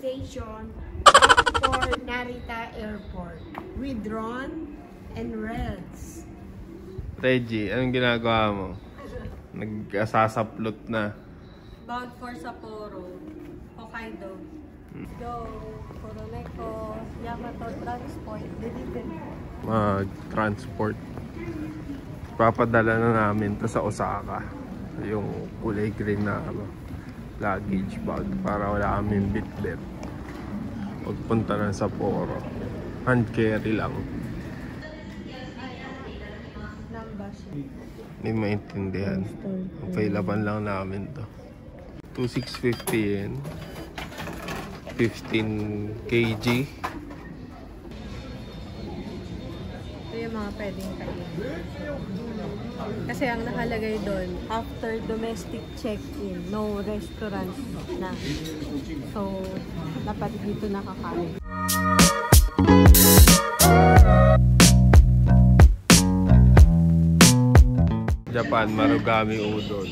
station for Narita Airport with Ron and Reds. Reggie, anong ginagawa mo? Nagsasaplot na. Bound for Sapporo, Hokkaido. Go, Kuroneko, Yamato Transport, delivery. Mag-transport. Papadala na namin to sa Osaka. Yung kulay green na luggage bag para wala kaming bit-bit. Pagpunta ng Sapporo. Hand carry lang. Hindi maintindihan. Available lang namin to. 2,650 yen. 15 kg. Ito yung mga pwedeng kainin. Kasi ang nakalagay doon, after domestic check-in, no restaurants na. So, dapat dito nakakain. Japan, Marugami Udon.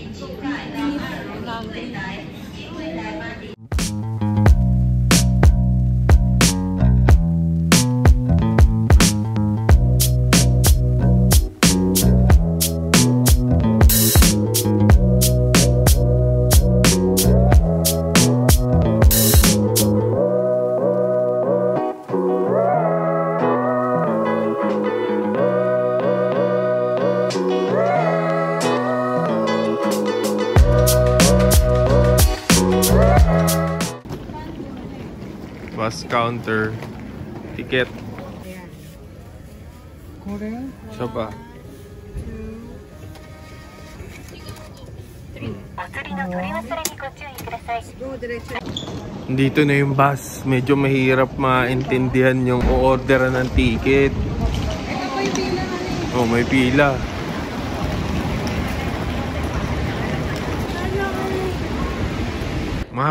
Bus counter, ticket. Ayan. Korea? Siya pa. 2. Dito na yung bus. Medyo mahirap maintindihan yung o-orderan ng ticket. Oh, may pila.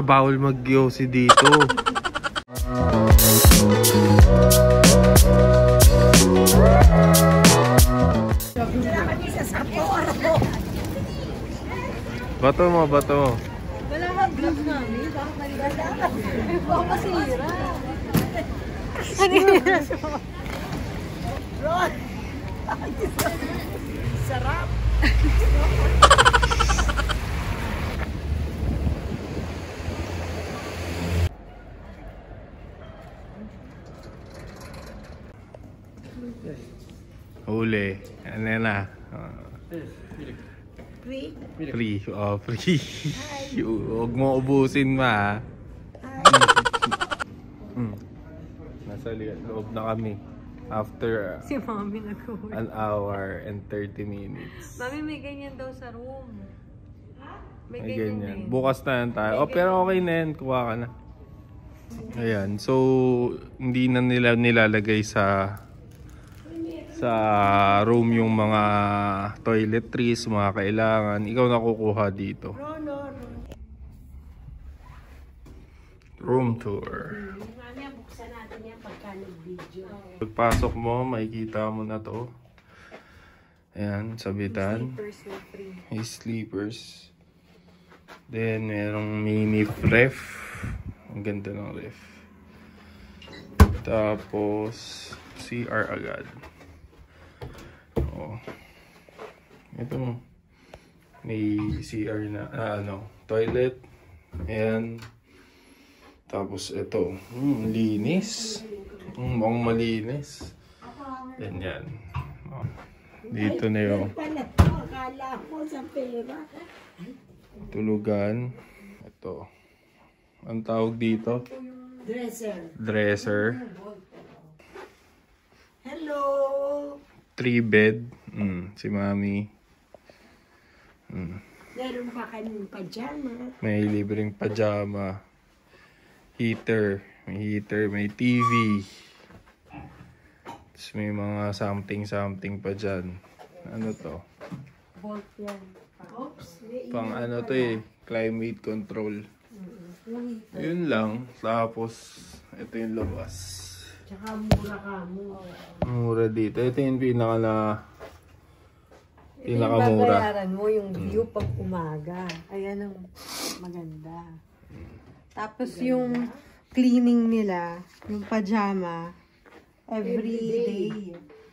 Bawal mag-yosi dito. Bato mo, bato mo. Wala kang vlog namin. Bakit naligasan? Baka masira. Ron! Sarap! Huli. Ano na? Free? Free. Oh, free. Huwag mo ubusin ma. Nasa loob na kami. After Si Mami nag-uwi. an hour and 30 minutes. Mami, may ganyan daw sa room. May Ay, ganyan ganyan. din. Bukas na yan tayo. Oh, pero okay na yan. Kuha ka na. Ayan. So, hindi na nila nilalagay sa room yung mga toiletries, mga kailangan. Ikaw na kukuha dito. No. Room tour. Mamaya buksan natin yan pagka nag-video. Pagpasok mo, makikita mo na to. Ayan, sabitan. Sleepers na free. May sleepers. Then, merong mini ref. Ang ganda ng ref. Tapos, CR agad. Oh. Ito. May CR na, toilet. Ayan. Tapos, ito. Linis. Mukhang malinis. Ganyan. Oh. Dito na yung Akala ko sa pera. tulugan. Ito. Ang tawag dito? Dresser. Hello! 3 bed. Si Mami. Meron pa kaming pajama. May libreng pajama. Heater. May heater. May TV. Tapos may mga something pa dyan. Ano to? Bolt yan. Oops. Pang ano to climate control. Yun lang. Tapos, ito yung labas. Tsaka mura ka mo. Mura dito. Ito yung pinakamura. Yung babayaran mo yung view pag umaga. Ayan ang maganda. Tapos yung cleaning nila, yung pajama, every day.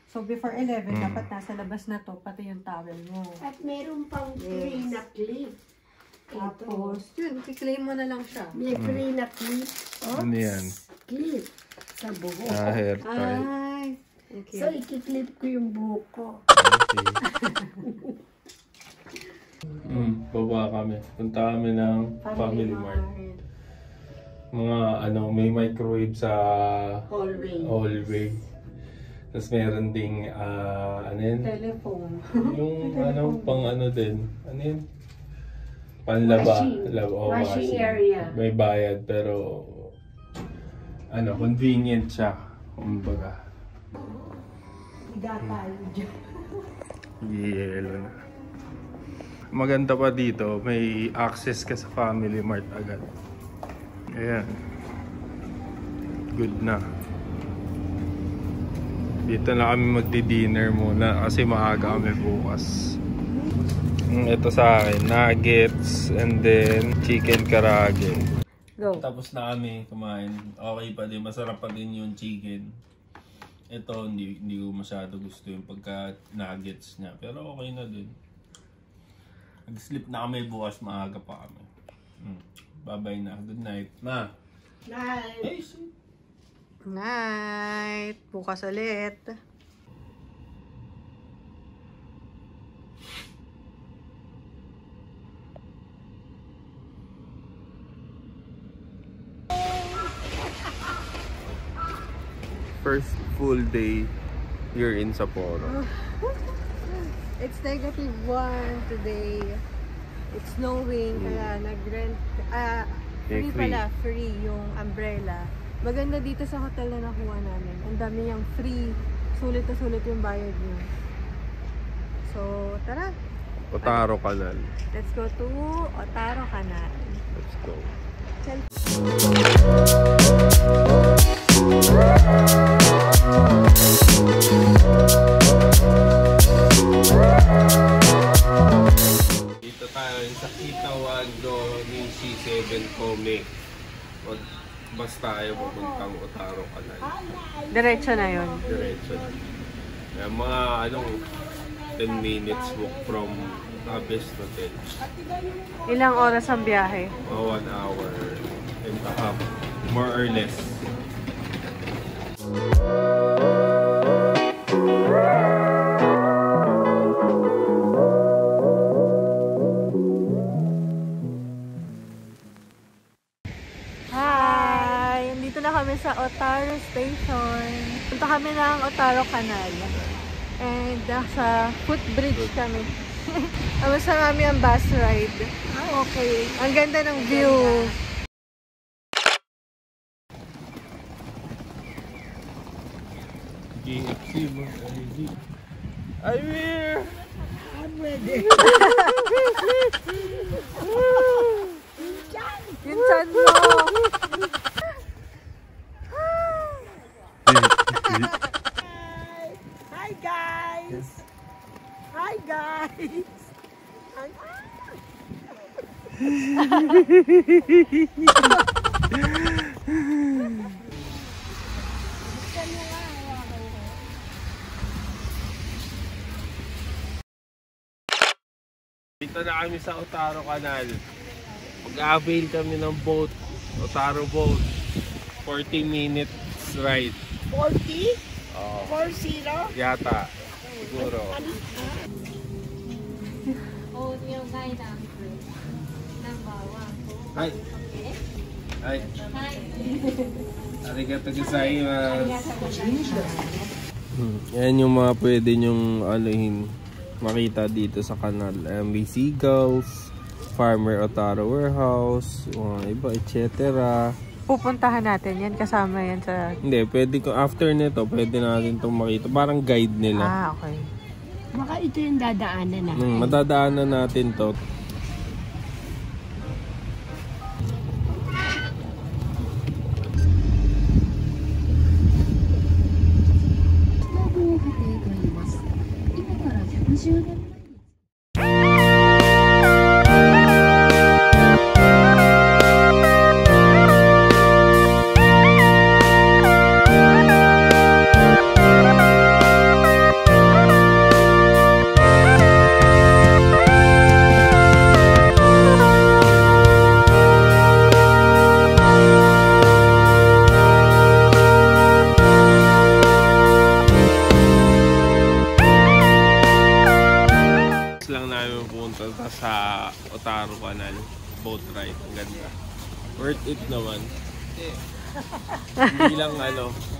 So, before 11, dapat nasa labas na to, pati yung towel mo. At meron pang free na clip. Tapos, yun, i-claim mo na lang siya. May free na clip. Oops. Ano yan? Clip. Sa buhok. Hair tie. Ay, okay. So, ikiklip ko yung buhok ko. Baba kami. Punta kami ng Family Mart. Mga may microwave sa hallway. Tapos meron ding, ano yun? Telephone. Yung pang din. Ano yun? Panlaba. Washing area. May bayad pero, convenient siya. Kumbaga. Higa tayo dyan. Yelo na. Maganda pa dito, may access ka sa Family Mart agad. Ayan. Good na. Dito na kami magdi-dinner muna kasi maaga kami bukas. Ito sa akin, nuggets and then chicken karage. Go. Tapos na kami kumain. Okay pa din, masarap pa din yung chicken. Ito, hindi ko masyado gusto yung pagka nuggets niya. Pero okay na din. Nag-sleep na kami bukas, maaga pa kami. Bye-bye na. Good night. Ma! Night. Hey, Night. Bukas ulit. first full day here in Sapporo. It's -1 today. It's snowing, kaya nag-rent. Free pala, free yung umbrella. Maganda dito sa hotel na nakuha namin. Ang dami niyang free. Sulit na sulit yung bayad niyo. So, tara. Otaro Canal. Let's go to Otaro Canal. Let's go. Dito tayo sa Kitawado Nishi 7 Kome. Bus tayo papuntang Otaro Canal. Diretso na yun. Diretso na. Mga 10 minutes walk from Best Hotel. Ilang oras ang biyahe? 1 hour and a half, more or less. Hi! Dito na kami sa Otaro Station. Punta kami ng Otaro Canal. And sa footbridge kami. Tapos na kami ang bus ride. Okay. Ang ganda ng view. GFC mo. I'm here! I'm ready. Yung chan mo. Hi guys! Hi guys! Dito na kami sa Otaro Canal. Mag-avail kami ng boat, Otaro boat. 40 minutes ride. 40? Oo. 40? Yata. Siguro. Hi. Hi. Arigato gozaimasu. Yan yung mga pwede nyong makita dito sa kanal. May seagulls, Farmer Otaro Warehouse, mga iba, etc. Pupuntahan natin yan. Kasama yan sa... Hindi, pwede ko after nito, pwede natin itong makita. Parang guide nila. okay. Baka ito yung dadaanan na. Madadaanan natin to. maganda. Worth it naman.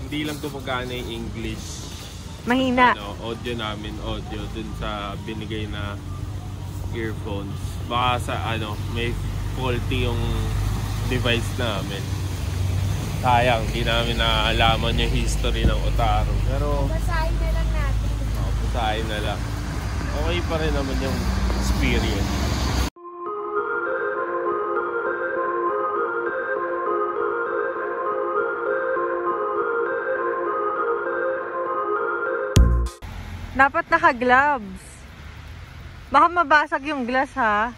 Hindi lang gumagana yung English. Mahina. Audio namin, dun sa binigay na earphones. Baka sa may faulty yung device namin. Sayang, hindi namin naalaman yung history ng Otaru. Pero Basahin na lang natin. basahin na lang. Okay pa rin naman yung experience. Dapat naka-gloves. Baka mabasag yung glass, ha?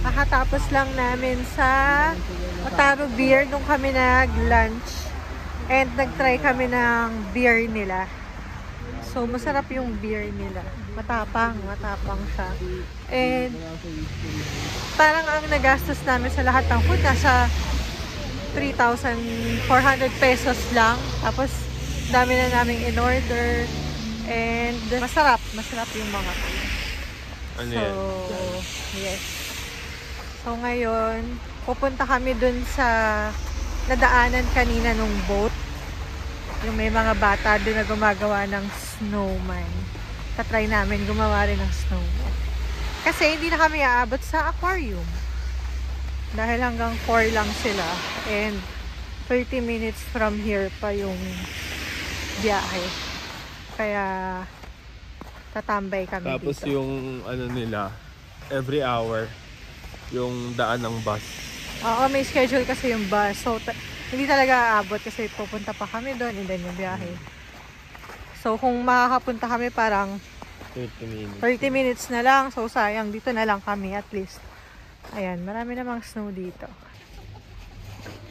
Kakatapos lang namin sa Otaru Beer nung kami nag-lunch. And nag-try kami ng beer nila. So, masarap yung beer nila. Matapang siya. And parang ang nagastos namin sa lahat ng food, nasa 3,400 pesos lang. Tapos, dami na namin in-order. And masarap yung mga food. So, yes. So, ngayon, pupunta kami dun sa nadaanan kanina nung boat. Yung may mga bata dun na gumagawa ng snowman. Tatry namin gumawa rin ng snowman. Kasi hindi na kami aabot sa aquarium. Dahil hanggang 4 lang sila. And 30 minutes from here pa yung biyahe. Kaya tatambay kami Tapos dito. yung nila, every hour, yung daan ng bus. Oo, may schedule kasi yung bus. So, hindi talaga aabot kasi pupunta pa kami doon and then yung biyahe. So, kung makakapunta kami parang 30 minutes na lang. So, sayang. Dito na lang kami at least. Ayan, marami namang snow dito.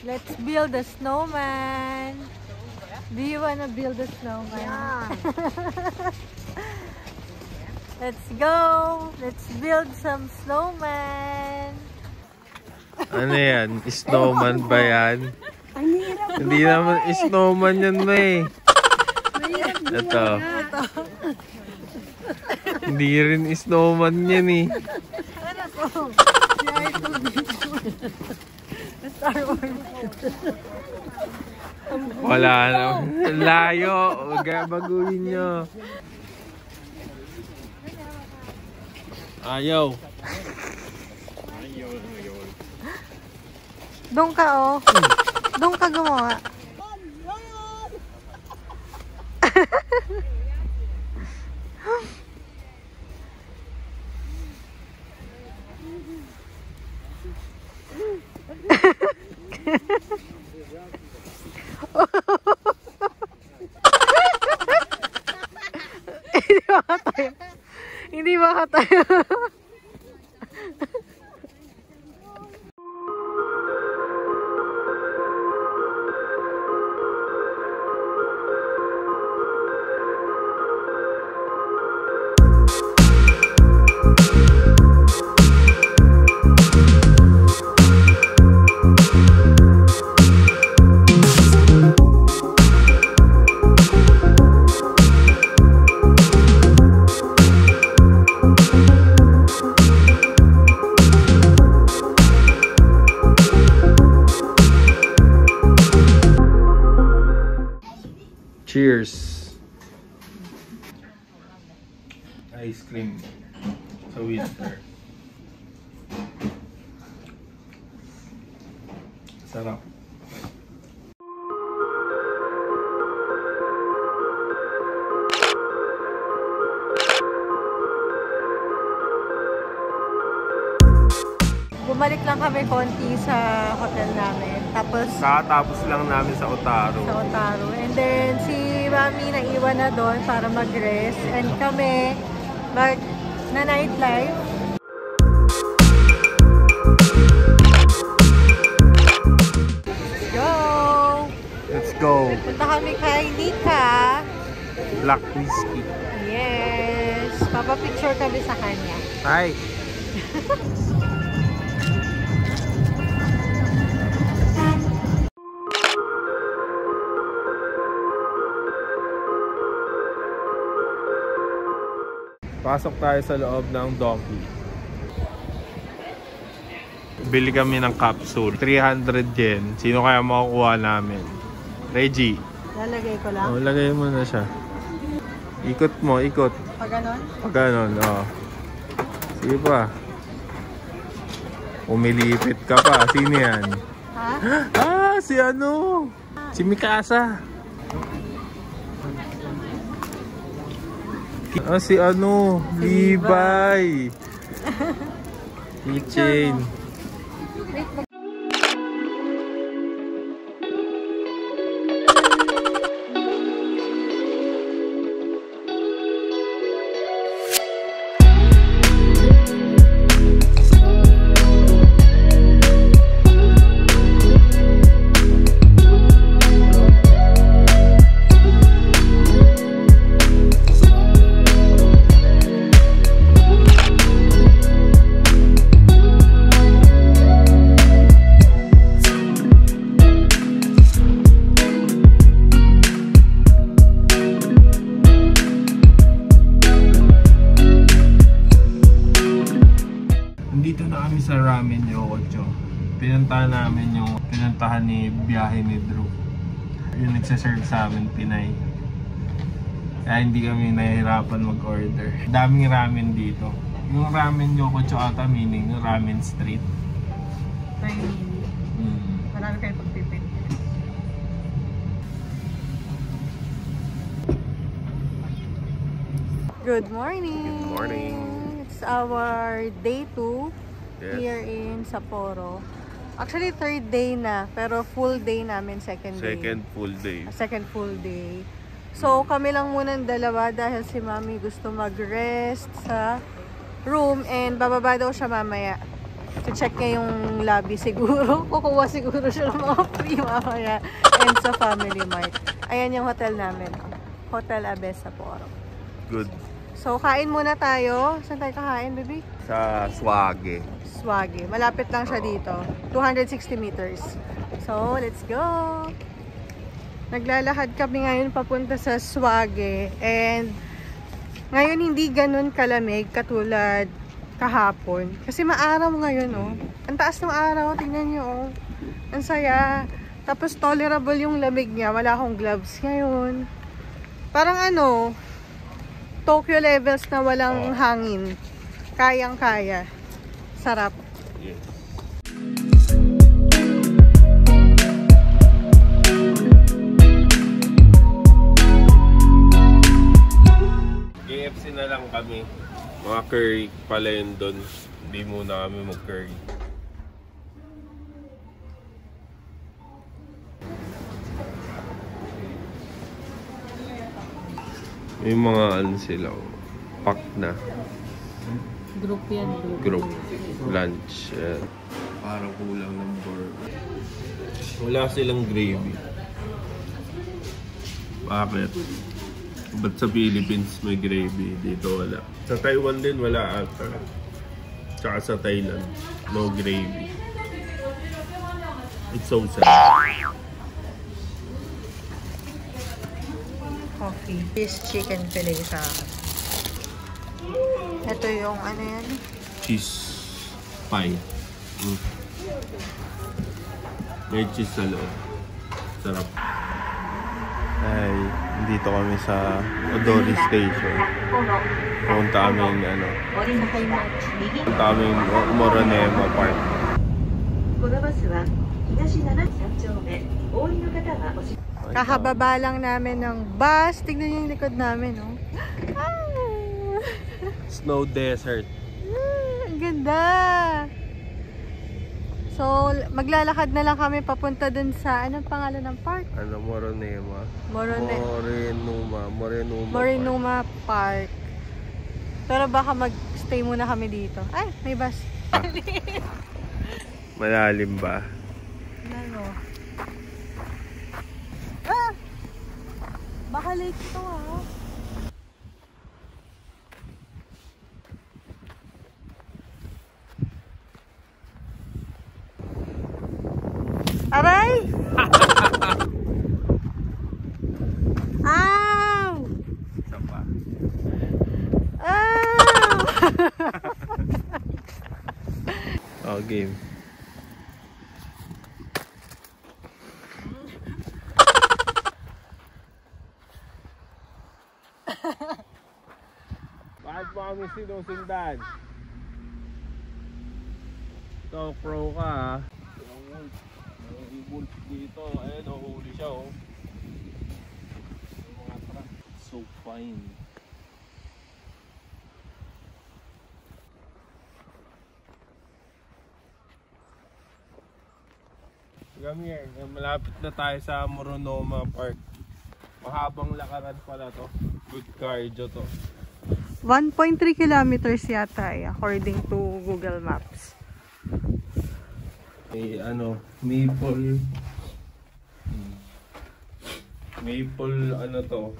Let's build a snowman. Do you wanna build a snowman? Yeah. Let's go! Let's build some snowman! Ano yan? Snowman ba yan? Hindi naman snowman yan, May. Ito. Hindi rin snowman yan eh. Ano ko? Star Wars. Wala na. Layo. Huwag baguhin nyo. Ayaw. Doon ka, oh. Doon ka gumawa. Hindi makatayo. Cheers. Ice cream sa winter. Sarap. Bumalik lang kami konti sa hotel namin. Tapos Kakatapos lang namin sa Otaru. sa Otaru. And then si Mami naiwan na doon para mag-rest. And kami na nightlife. Let's go! Punta kami kay Nika. Black whiskey. Yes. Papapicture kami sa kanya. Hi! Pasok tayo sa loob ng Donkey. Bili kami ng capsule. 300 yen. Sino kaya makukuha namin? Reggie. Lalagay ko lang. Oh, lagay mo na siya. Ikot mo, ikot. Pag ganon? Pag ganon, oh. Sige pa. Umilipit ka pa. Sino yan? Ha? Ah, si ano? Si Mikasa. Ah, si ano? Levi. Keychain. Wait, Dito na kami sa Ramen Yokocho. Pinuntahan ni biyahe ni Drew. Yung nagsaserve sa amin, Pinay. Kaya hindi kami nahihirapan mag-order. Daming ramen dito. Yung Ramen Yokocho ata meaning Ramen Street. marami kayo pagpipit. Good morning! Good morning! It's our day 2 Yes. here in Sapporo. Actually, third day na, pero full day namin, second day. Second full day. So, kami lang muna ng dalawa dahil si Mami gusto mag-rest sa room and bababa daw siya mamaya. To check niya yung lobby siguro. Kukuha siguro siya ng mga free mamaya. And sa Family Mart. Ayan yung hotel namin. Hotel Abes Sapporo. Good. So, kain muna tayo. Saan tayo kakain, baby? Sa Swage. Swage. Malapit lang siya dito. 260 meters. So, let's go! Naglalakad kami ngayon papunta sa Swage. And ngayon hindi ganun kalamig katulad kahapon. Kasi maaraw ngayon, oh. Ang taas ng araw. Tingnan nyo, oh. Ang saya. Tapos tolerable yung lamig niya. Wala akong gloves ngayon. Parang ano, Tokyo levels na walang hangin. Kayang-kaya. Sarap. Yes. KFC na lang kami. Mga curry pala yun doon. Hindi muna kami mag-curry. May mga ano sila, pack na. Group yan. Group. Lunch. Yan. Parang kulang ng burger. Wala silang gravy. Bakit? Ba't sa Philippines may gravy? Dito wala. Sa Taiwan din wala ata. Tsaka sa Thailand, no gravy. It's so sad. Coffee. This chicken fillet sa akin. Ito yung ano yan? Cheese pie. May cheese sa loob. Sarap. Ay, dito kami sa Odori Station. Punta kami punta kami Moronema Park. Kakababa lang namin ng bus. Tignan niyo yung likod namin, no? Snow Desert. Ang ganda! So, maglalakad na lang kami papunta dun sa, anong pangalan ng park? Moronema. Morenuma Park. Pero baka mag-stay muna kami dito. Ay, may bus. Malalim ba? Ano? Baka late ito, ha? Aray! Ow! Isa pa. Oh, game. Bakit mo kami sinusundan? Ito, pro ka ha. Wolf dito, ayun, huli siya oh. Mga truck, so fine. Come here, malapit na tayo sa Moronoma Park. Mahabang lakaran pala to. Good cardio to. 1.3 kilometers yata according to Google Maps. May maple to.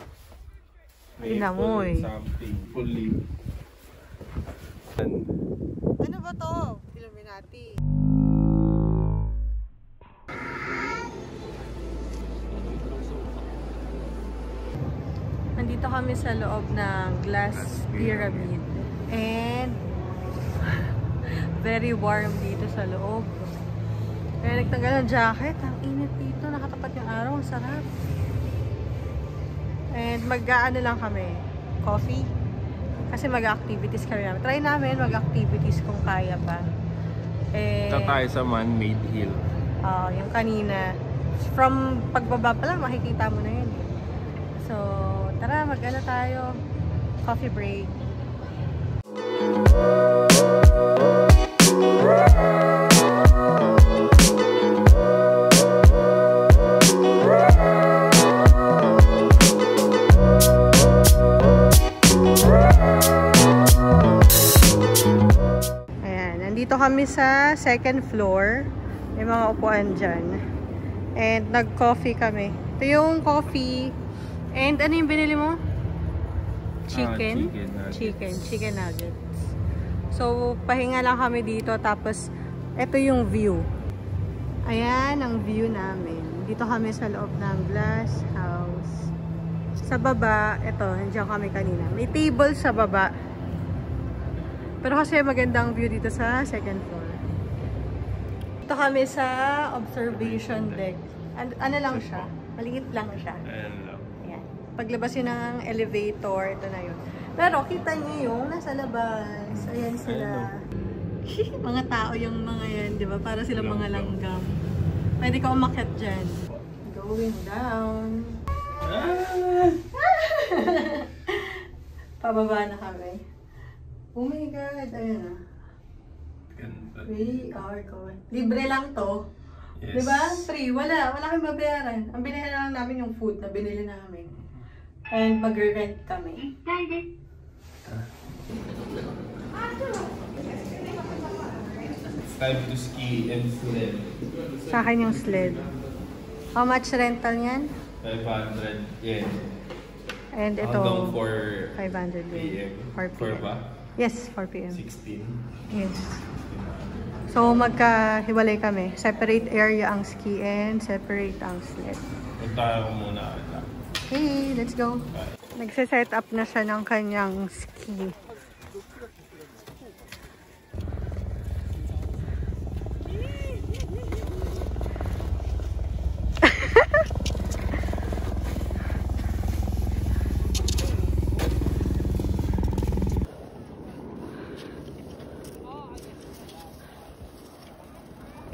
Inamoy. Something. Maple leaf. Ano ba to? Illuminati. Nandito kami sa loob ng Glass Pyramid. And very warm dito sa loob. Kaya nagtanggal ng jacket. Ang init dito. Nakatapat yung araw. Ang sarap. And mag-ano lang kami. Coffee. Kasi mag-activities kami namin. Try namin mag-activities kung kaya pa. Ito tayo sa man-made hill. Yung kanina. From pagbaba pa lang, makikita mo na yun. So, tara, mag-ano tayo. Coffee break. Dito kami sa second floor. May mga upuan dyan. And nag-coffee kami. Ito yung coffee. And ano yung binili mo? Chicken? Chicken nuggets. So, pahinga lang kami dito. Tapos, ito yung view. Ayan ang view namin. Dito kami sa loob ng glass house. Sa baba, ito, nandiyan kami kanina. May table sa baba. Pero kasi magandang view dito sa second floor. Ito kami sa observation deck. Ano lang siya? Maliit lang siya. Ayan. Paglabas yun ng elevator, ito na yun. Pero kita niyo yung nasa labas. Ayan sila. Mga tao yung mga yan, di ba? Para sila mga langgam. Pwede ka umakyat dyan. Going down. Pababa na kami. Oh my God, ayan na. We are going. Libre lang to. Yes. Diba? Free. Wala kang babayaran. Ang binili lang namin yung food na binili namin. And mag-rent kami. It's time to ski and sled. Sa akin yung sled. How much rental yan? 500 yen. And ito, hanggang 500 yen. 4 p.m. ba? Yes, 4 p.m. 16. Yes. So, magkahiwalay kami. Separate area ang ski and separate ang sled. Punta ko muna. Okay, let's go. Nagsiset up na siya ng kanyang ski.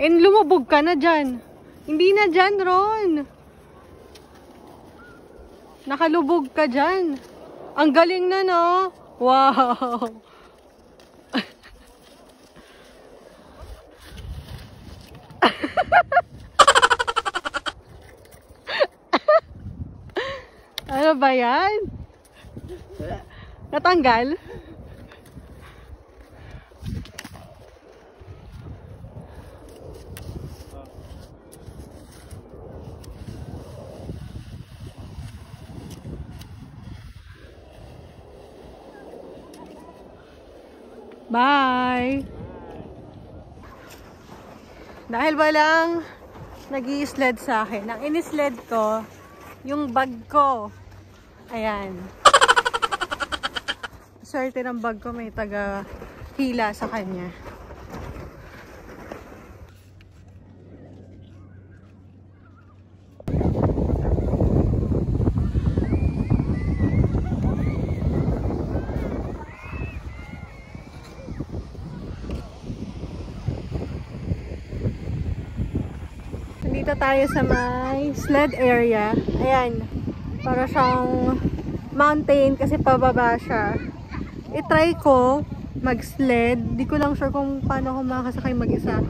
And lumubog ka na dyan. Hindi na dyan, Ron. Nakalubog ka dyan. Ang galing na, no? Wow. Ano ba yan? Natanggal? Bye! Dahil walang nag-i-sled sa akin, ang in-sled ko, yung bag ko. Ayan. Swerte ng bag ko, may taga-hila sa kanya. Dito tayo sa may sled area. Ayan. Para siyang mountain kasi pababa siya. I-try ko mag-sled. Di ko lang sure kung paano ako makakasakay mag-isa.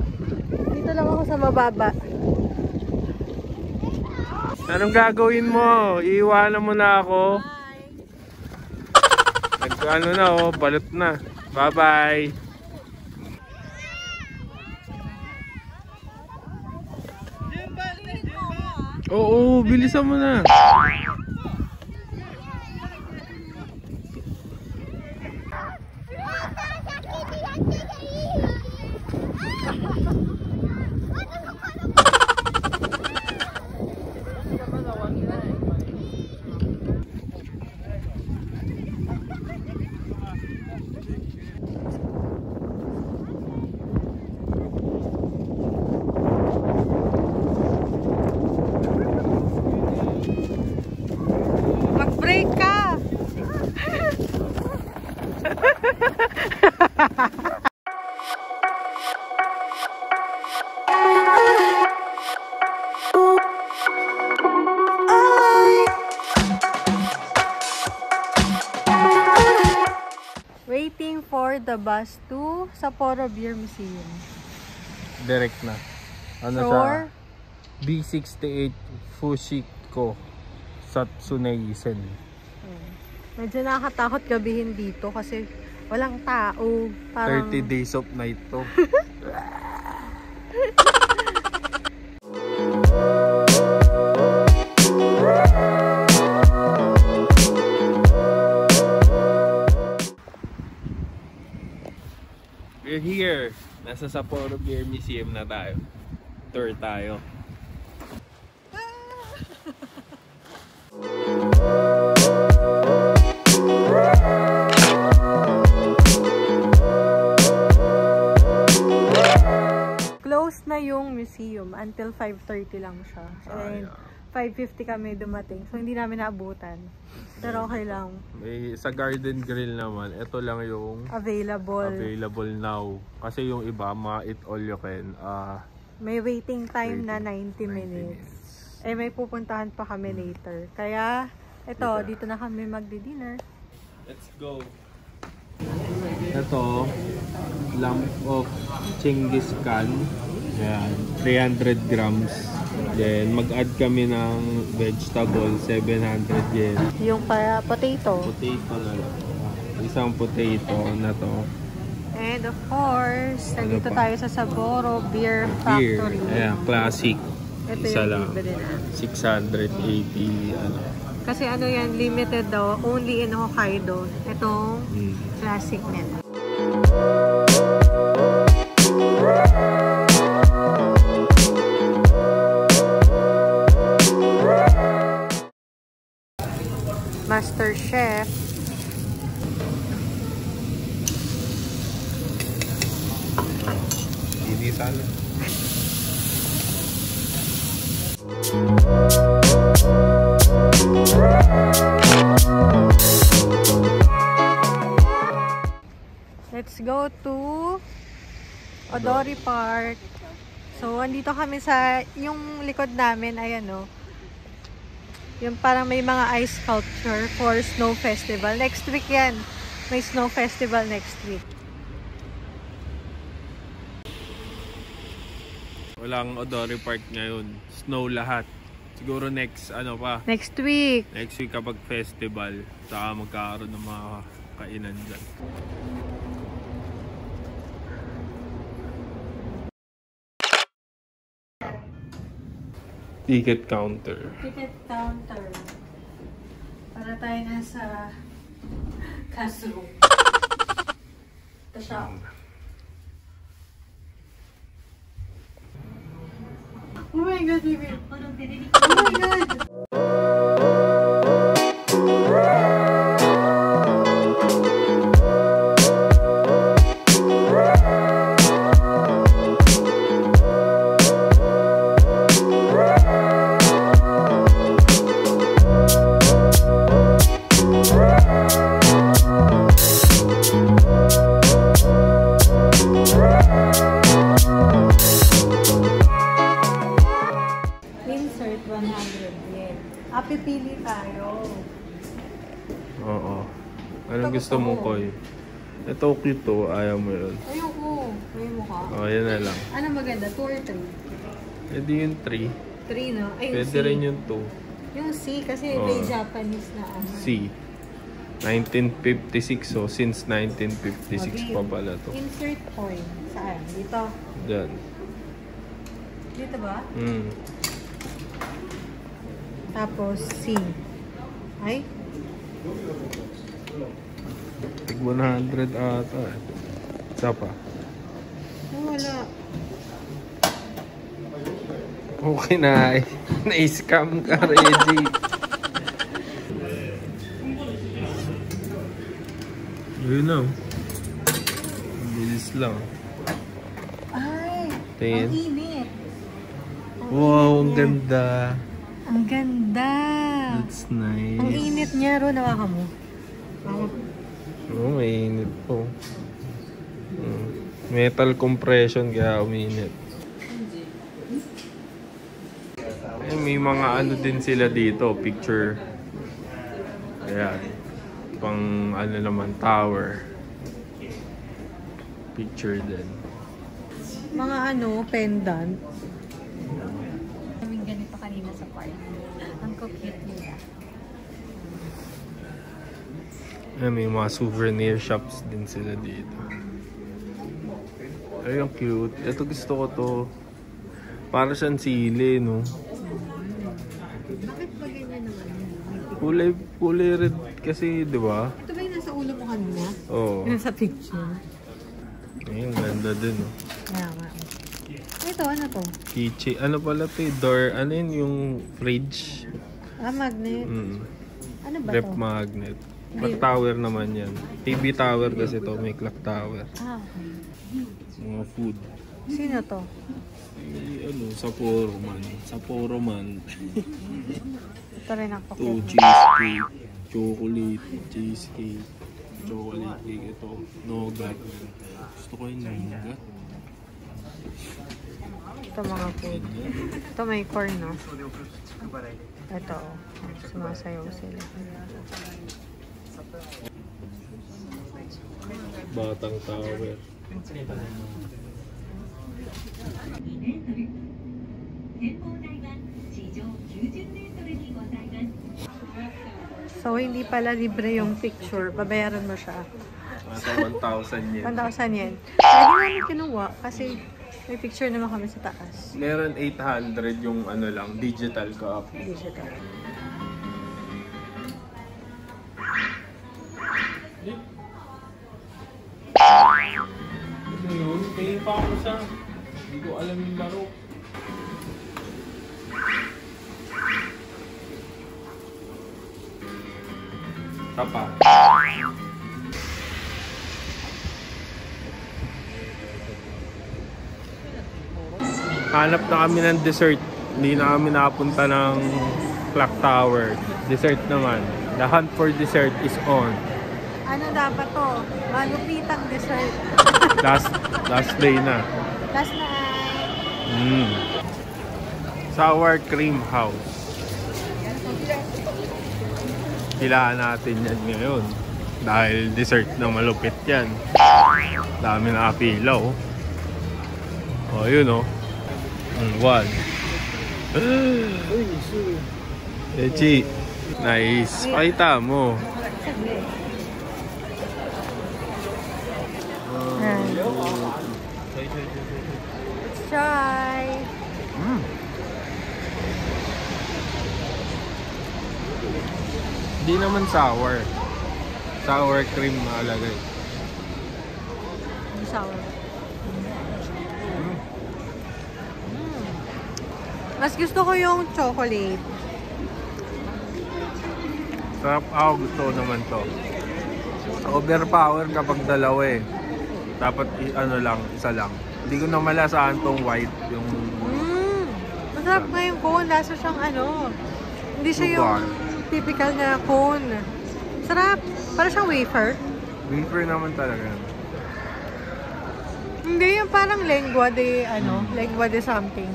Dito lang ako sa mababa. Anong gagawin mo? Iiwanan mo na ako? Bye! Nag-ano na oh, balot na. Bye-bye! Oo, bilisan mo na. Mag-break ka! Waiting for the bus to Sapporo Beer Museum. Direct na. Ano Or, siya? B68 Fushiko Satsuneisen. medyo nakakatakot gabihin dito kasi walang tao. Parang 30 days of night to. We're here. Nasa Sapporo Beer Museum na tayo. Tour tayo. close na yung museum until 5:30 lang siya. And 5:50 kami dumating. So hindi namin naabutan. Pero okay lang. May sa Garden Grill naman, ito lang yung available now. Kasi yung iba, mga eat all you can. May waiting time na 90 minutes. Eh may pupuntahan pa kami later. Kaya ito, dito na kami magdi-dinner. Let's go. Ito, lump of Genghis Khan. Yan, 300 grams. Then, mag-add kami ng vegetable, 700 yen. Yung potato. Potato na lang. Isang potato na to. And of course, nandito tayo sa Sapporo Beer Factory. Ayan, classic. Ito Isa yung lang. bibili natin. 680, ano. Kasi ano yan, limited daw. Only in Hokkaido. Itong classic nito. Master Chef. Hindi salad. Let's go to Odori Park So, andito kami sa, yung likod namin, ayan o. Yung parang may mga ice sculpture for snow festival. Next week yan. May snow festival next week. Walang Odori Park ngayon. Snow lahat. Siguro next, ano pa? Next week. Next week kapag festival. Saka magkakaroon ng mga kainan dyan. Ticket counter. Ticket counter. Para tayo nasa classroom. The shop. Oh my God, baby. Oh my God. Insert 100 yen. Pipili tayo. Oo. Anong gusto mo, Koy? Ito cute to. Ayaw mo yun. Ayoko. May mukha. Oh, yan na lang. Ano maganda? 2 or 3? Pwede yung 3. 3, no? Ay, Pwede C. rin yung 2. Yung C kasi Oo. may Japanese na ano. C. 1956. So, since 1956 pa pala to. Insert coin. Saan? Dito? Diyan. Dito ba? Tapos C. Ay? Tig 100 ata. Isa pa. Oh, wala. Okay na. Na-scam ka, Reggie. Yun na. Bilis lang. Ay! Tingin. Ang init. Wow, ang ganda. Ang ganda. That's nice. Ang init niya, Ro. Nawakan mo. Oh, mainit po. Metal compression kaya uminit. Eh, may mga ano din sila dito, picture. Kaya pang ano naman, tower. Picture din. Mga ano, pendant. Kaming ganito kanina sa park. Ang cute nila. Eh, may mga souvenir shops din sila dito. Ay, ang cute. Ito gusto ko to. Para siyang sili, no? Bakit ba ganyan naman? Kulay red kasi, di ba? Ito ba yung nasa ulo mo kanina? Oo. Yung sa picture. Ayun, ganda din, no? Kaya nga. Ito, ano to? Keychain. Ano pala to? Door. Ano yun? Yung fridge. Magnet. Ano ba Rep to? magnet. Clock tower naman yan. TV tower kasi to. May clock tower. Okay. Mga food. Sino to? Ano? Sapporo man. Sapporo man. Ito rin ako. Ito, cheesecake. Chocolate. Cheesecake. Chocolate cake. Ito. Nougat. Gusto ko yung nougat. Ito mga food. Ito may corn, no? Ito, oh. Sumasayaw sila. Batang tower. So, hindi pala libre yung picture. Babayaran mo siya. Nasa 1,000 yen. 1,000 yen. Lagi namin kinuha kasi may picture naman kami sa taas. Meron 800 yung ano lang, digital copy. Digital. Ano yun? Kaya pa ako sa... Hindi ko alam yung laro. Tapa. Hanap na kami ng dessert. Hindi na kami napunta ng clock tower. Dessert naman. The hunt for dessert is on. Ano dapat to? Malupitang dessert. Last day na. Last night. Sour cream house. Kailangan natin yan ngayon. Dahil dessert na malupit yan. Dami na kapila, oh. Oh, yun, oh. One. Echi. Nice. Pakita mo. Let's try. Hindi naman sour. Sour cream nakalagay. Sour. Mas gusto ko yung chocolate. Sarap. Ako gusto ko naman to. Overpower kapag dalawa eh. Dapat ano lang, isa lang. Hindi ko na malasahan tong white. Yung masarap nga yung cone. Lasa siyang ano. Hindi siya yung typical na cone. Sarap. Para siyang wafer. Wafer naman talaga. Hindi, yung parang lengua de, lengua de something.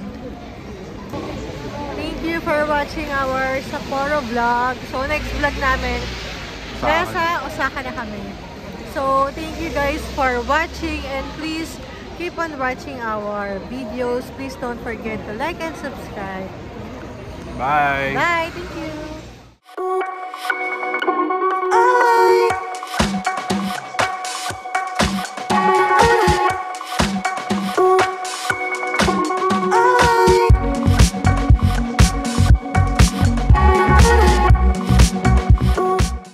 Thank you for watching our Sapporo vlog. So, next vlog namin, nasa Osaka na kami. So, thank you guys for watching and please keep on watching our videos. Please don't forget to like and subscribe. Bye! Bye! Thank you!